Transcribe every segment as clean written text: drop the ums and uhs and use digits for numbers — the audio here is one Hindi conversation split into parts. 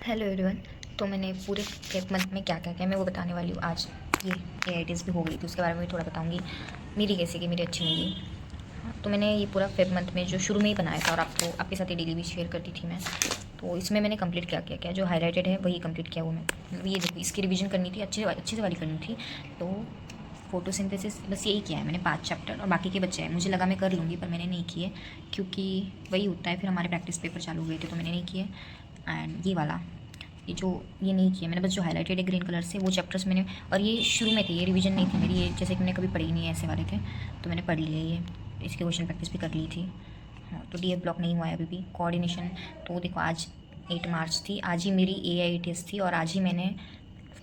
Hello everyone. तो मैंने पूरे फेब मंथ में क्या क्या किया मैं वो बताने वाली हूँ आज। ये AITs भी हो गई थी, उसके बारे में भी थोड़ा बताऊँगी। मेरी कैसे कि मेरी अच्छी नहीं गई। हाँ, तो मैंने ये पूरा फेब मंथ में जो शुरू में ही बनाया था और आपके साथ ये डेली भी शेयर करती थी मैं। तो इसमें मैंने कंप्लीट क्या किया क्या जो हाईलाइटेड है वही कंप्लीट किया वो मैं। मतलब ये देखो, इसकी रिवीजन करनी थी, अच्छे से वाली करनी थी। तो फोटोसिंथेसिस बस यही किया है मैंने 5 चैप्टर, और बाकी के बच्चे हैं। मुझे लगा मैं कर लूँगी पर मैंने नहीं किए, क्योंकि वही होता है, फिर हमारे प्रैक्टिस पेपर चालू हुए थे तो मैंने नहीं किए। एंड ये नहीं किया मैंने, बस जो हाईलाइटेड है ग्रीन कलर से वो चैप्टर्स मैंने। और ये शुरू में थे, ये रिवीजन नहीं थी मेरी, ये जैसे कि मैंने कभी पढ़ी नहीं है ऐसे वाले थे, तो मैंने पढ़ लिए ये। इसकी क्वेश्चन प्रैक्टिस भी कर ली थी। हाँ, तो DF ब्लॉक नहीं हुआ है अभी भी। कोऑर्डिनेशन तो देखो, आज 8 मार्च थी, आज ही मेरी AITs थी और आज ही मैंने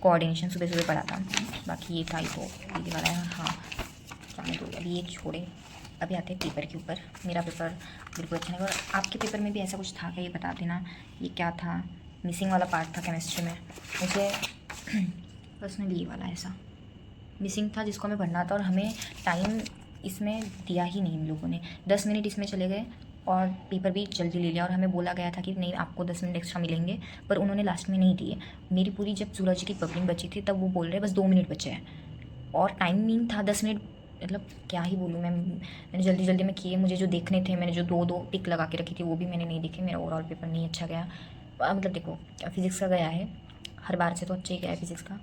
कोऑर्डिनेशन सुबह सुबह पढ़ा था। बाकी ये था ही तो ये वाला है। हाँ, जाने दो अभी, ये छोड़े। अभी आते हैं पेपर के ऊपर। मेरा पेपर बिल्कुल अच्छा नहीं, और आपके पेपर में भी ऐसा कुछ था क्या, ये बता देना। ये क्या था, मिसिंग वाला पार्ट था केमिस्ट्री में मुझे पर्सनली। ये वाला ऐसा मिसिंग था जिसको हमें पढ़ना था, और हमें टाइम इसमें दिया ही नहीं इन लोगों ने। 10 मिनट इसमें चले गए और पेपर भी जल्दी ले लिया, और हमें बोला गया था कि नहीं आपको 10 मिनट एक्स्ट्रा मिलेंगे, पर उन्होंने लास्ट में नहीं दिए। मेरी पूरी जब जूलॉजी की बबलिंग बची थी तब वो बोल रहे बस 2 मिनट बचे हैं, और टाइमिंग था 10 मिनट। मतलब क्या ही बोलूँ मैंने जल्दी जल्दी में किए। मुझे जो देखने थे, मैंने जो दो दो टिक लगा के रखी थी वो भी मैंने नहीं देखे। मेरा ओवरऑल पेपर नहीं अच्छा गया। मतलब देखो, फिज़िक्स का गया है, हर बार से तो अच्छा ही गया है फिज़िक्स का।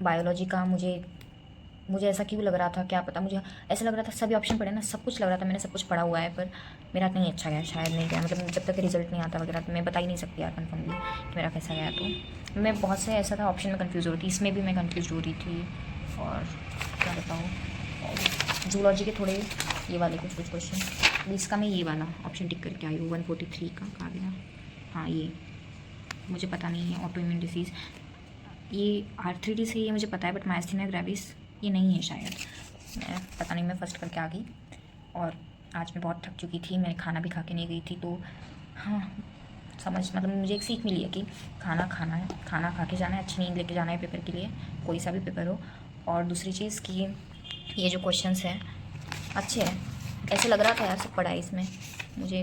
बायोलॉजी का मुझे ऐसा क्यों लग रहा था, क्या पता, मुझे ऐसा लग रहा था सभी ऑप्शन पढ़े ना, सब कुछ लग रहा था मैंने सब कुछ पढ़ा हुआ है, पर मेरा नहीं अच्छा गया, शायद नहीं गया। मतलब जब तक रिजल्ट नहीं आता वगैरह तो मैं बता ही नहीं सकती यार कन्फर्मली कि मेरा कैसा गया। तो मैं बहुत से ऐसा था ऑप्शन में कन्फ्यूज़ हो रही थी, इसमें भी मैं कन्फ्यूज़ हो रही थी। और क्या बताऊँ, जूलॉजी के थोड़े ये वाले कुछ क्वेश्चन, इसका मैं ये वाला ऑप्शन टिक करके आई हूँ 143 का। कहाँ गया, हाँ ये मुझे पता नहीं है। ऑटो इम्यून डिसीज़, ये आर्थ्राइटिस है ये मुझे पता है, बट मायस्थेनिया ग्रेविस ये नहीं है शायद। मैं पता नहीं, मैं फर्स्ट करके आ गई। और आज मैं बहुत थक चुकी थी, मैं खाना भी खा के नहीं गई थी, तो हाँ मतलब मुझे एक सीख मिली है कि खाना खाना है, खाना खा के जाना है, अच्छी नींद लेके जाना है पेपर के लिए, कोई सा भी पेपर हो। और दूसरी चीज़ कि ये जो क्वेश्चंस हैं अच्छे हैं, ऐसे लग रहा था यार सब पढ़ा है इसमें मुझे।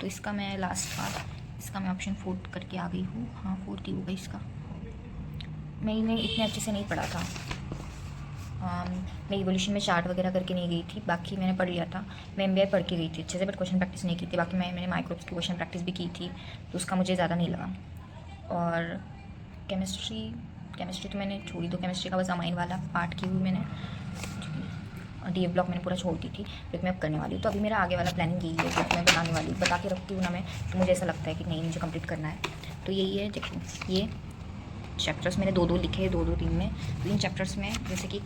तो इसका मैं लास्ट बार इसका मैं ऑप्शन 4 करके आ गई हूँ। हाँ 4 की हो गई इसका। मैंने इतने अच्छे से नहीं पढ़ा था। मैं इवोल्यूशन में चार्ट वगैरह करके नहीं गई थी, बाकी मैंने पढ़ लिया था। मैं MBI पढ़ के गई थी अच्छे से, बट क्वेश्चन प्रैक्टिस नहीं की थी। बाकी मैंने माइक्रोब्स की क्वेश्चन प्रैक्टिस भी की थी, तो उसका मुझे ज़्यादा नहीं लगा। और केमिस्ट्री तो मैंने छोड़ी, दो केमिस्ट्री का बस अमाइन वाला पार्ट की हुई मैंने। DF ब्लॉक मैंने पूरा छोड़ दी थी, जो मैं अब करने वाली हूँ। तो अभी मेरा आगे वाला प्लानिंग यही है, जो मैं बनाने वाली हूँ, बता के रखती हूँ ना मैं, तो मुझे ऐसा लगता है कि नहीं मुझे कंप्लीट करना है। तो यही है, देखो ये चैप्टर्स मैंने दो लिखे हैं, दो तीन में। तो इन चैप्टर्स में जैसे कि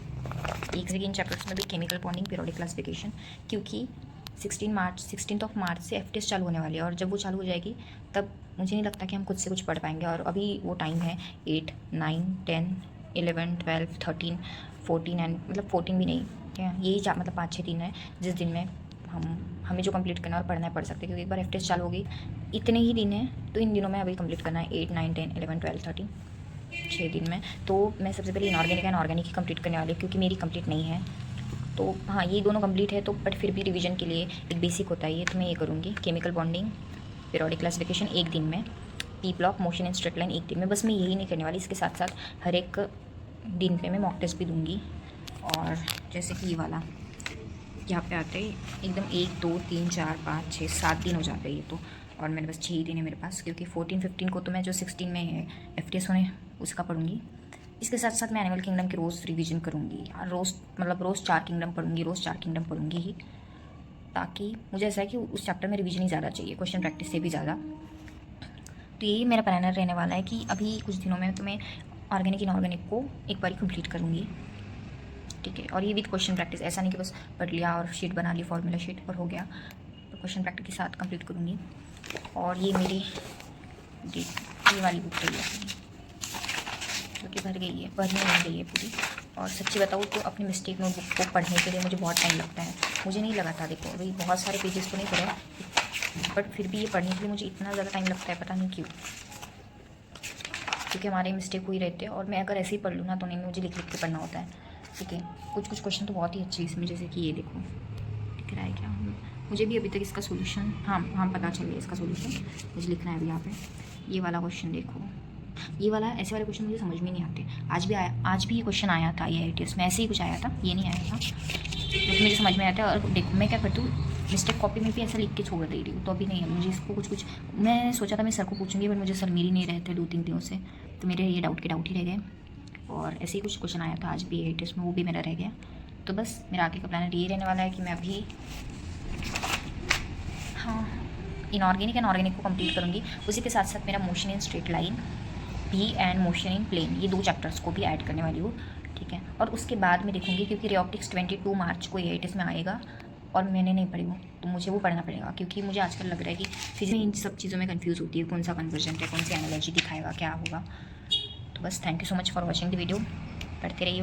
एक से इन चैप्टर्स में भी केमिकल बॉन्डिंग, पीरियोडिक क्लासिफिकेशन, क्योंकि 16 मार्च से FTS चालू होने वाली है, और जब वो चालू हो जाएगी तब मुझे नहीं लगता कि हम खुद से कुछ पढ़ पाएंगे। और अभी वो टाइम है 8, 9, 10, 11, 12, 13, 14 एंड मतलब 14 भी नहीं, क्या यही मतलब 5-6 दिन है जिस दिन में हमें जो कंप्लीट करना है और पढ़ना है पढ़ सकते हैं, क्योंकि एक बार FTS चालू होगी इतने ही दिन है, तो इन दिनों में अभी कंप्लीट करना है 8, 9, 10, 11, 12, 13, 6 दिन में। तो मैं सबसे पहले inorganic and organic he complete करने वाली हूँ, क्योंकि मेरी कंप्लीट नहीं है। तो हाँ, ये दोनों कंप्लीट है, तो बट फिर भी रिवीजन के लिए एक बेसिक होता है ये, तो मैं ये करूँगी। केमिकल बॉन्डिंग, पीरियोडिक क्लासिफिकेशन एक दिन में, P block, motion and straight line एक दिन में। बस मैं यही नहीं करने वाली, इसके साथ साथ हर एक दिन पे मैं मॉक टेस्ट भी दूँगी। और जैसे कि ये वाला यहाँ पे आते हैं एकदम 1, 2, 3, 4, 5, 6, 7 दिन हो जाते हैं ये तो। और मेरे बस 6 ही दिन है मेरे पास, क्योंकि 14, 15 को तो मैं जो 16 में FTS होने उसका पढ़ूंगी। इसके साथ साथ मैं एनिमल किंगडम की रोज़ रिवीजन करूँगी यार, रोज़ 4 किंगडम पढ़ूंगी, रोज़ 4 किंगडम पढ़ूंगी ही, ताकि मुझे ऐसा है कि उस चैप्टर में रिवीजन ही ज़्यादा चाहिए, क्वेश्चन प्रैक्टिस से भी ज़्यादा। तो यही मेरा प्लानर रहने वाला है कि अभी कुछ दिनों में तो मैं ऑर्गेनिक इनऑर्गेनिक को एक बार कंप्लीट करूँगी, ठीक है। और ये विद क्वेश्चन प्रैक्टिस, ऐसा नहीं कि बस पढ़ लिया और शीट बना ली, फॉर्मूला शीट और हो गया, तो क्वेश्चन प्रैक्टिस के साथ कंप्लीट करूँगी। और ये मेरी ये वाली बुक रही है जो कि भरने नहीं गई है पूरी। और सच्ची बताऊँ तो अपनी मिस्टेक नोटबुक को पढ़ने के लिए मुझे बहुत टाइम लगता है। मुझे नहीं लगा था, देखो अभी बहुत सारे पेजेस तो नहीं पढ़े, बट फिर भी ये पढ़ने के लिए मुझे इतना ज़्यादा टाइम लगता है, पता नहीं क्यों, क्योंकि हमारे मिस्टेक हुई रहते हैं। और मैं अगर ऐसे ही पढ़ लूँ ना तो नहीं, मुझे लिख के पढ़ना होता है, ठीक है। कुछ क्वेश्चन तो बहुत ही अच्छे इसमें, जैसे कि ये देखो दिख रहा है क्या, मुझे भी अभी तक इसका सोल्यूशन हाँ पता चल गया इसका सोल्यूशन, मुझे लिखना है अभी यहाँ पे। ये वाला क्वेश्चन देखो, ये वाला ऐसे वाले क्वेश्चन मुझे समझ में नहीं आते। आज भी ये क्वेश्चन आया था AITS में, ऐसे ही कुछ आया था, ये नहीं आया था, लेकिन मुझे समझ में आता है। और देखो मैं क्या करती हूँ, मिस्टेक कॉपी में भी ऐसा लिख के छोड़ दे रही हूँ, तो अभी नहीं है मुझे इसको कुछ मैं सोचा था मैं सर को पूछूंगी, बट मुझे सर मिल ही नहीं रहे थे 2-3 दिनों से, तो मेरे ये डाउट ही रह गए। और ऐसे ही कुछ क्वेश्चन आया था आज भी AITS में, वो भी मेरा रह गया। तो बस मेरा आगे का प्लान ये रहने वाला है कि मैं अभी इनऑर्गेनिक एंड ऑर्गेनिक को कंप्लीट करूँगी। उसी के साथ साथ मेरा मोशन इन स्ट्रेट लाइन भी एंड मोशन इन प्लेन, ये 2 चैप्टर्स को भी ऐड करने वाली हूँ, ठीक है। और उसके बाद मैं देखूँगी, क्योंकि रियोप्टिक्स 22 मार्च को AITS में आएगा और मैंने नहीं पढ़ी हूँ, तो मुझे वो पढ़ना पड़ेगा, क्योंकि मुझे आजकल लग रहा है कि फिजिक्स में इन सब चीज़ों में कन्फ्यूज़ होती है, कौन सा कन्वर्जेंट है, कौन सी एनालॉजी दिखाएगा, क्या होगा। तो बस thank you so much for watching the video, पढ़ते रहिए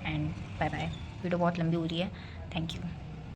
एंड बाय बाय। वीडियो बहुत लंबी हो रही है, थैंक यू।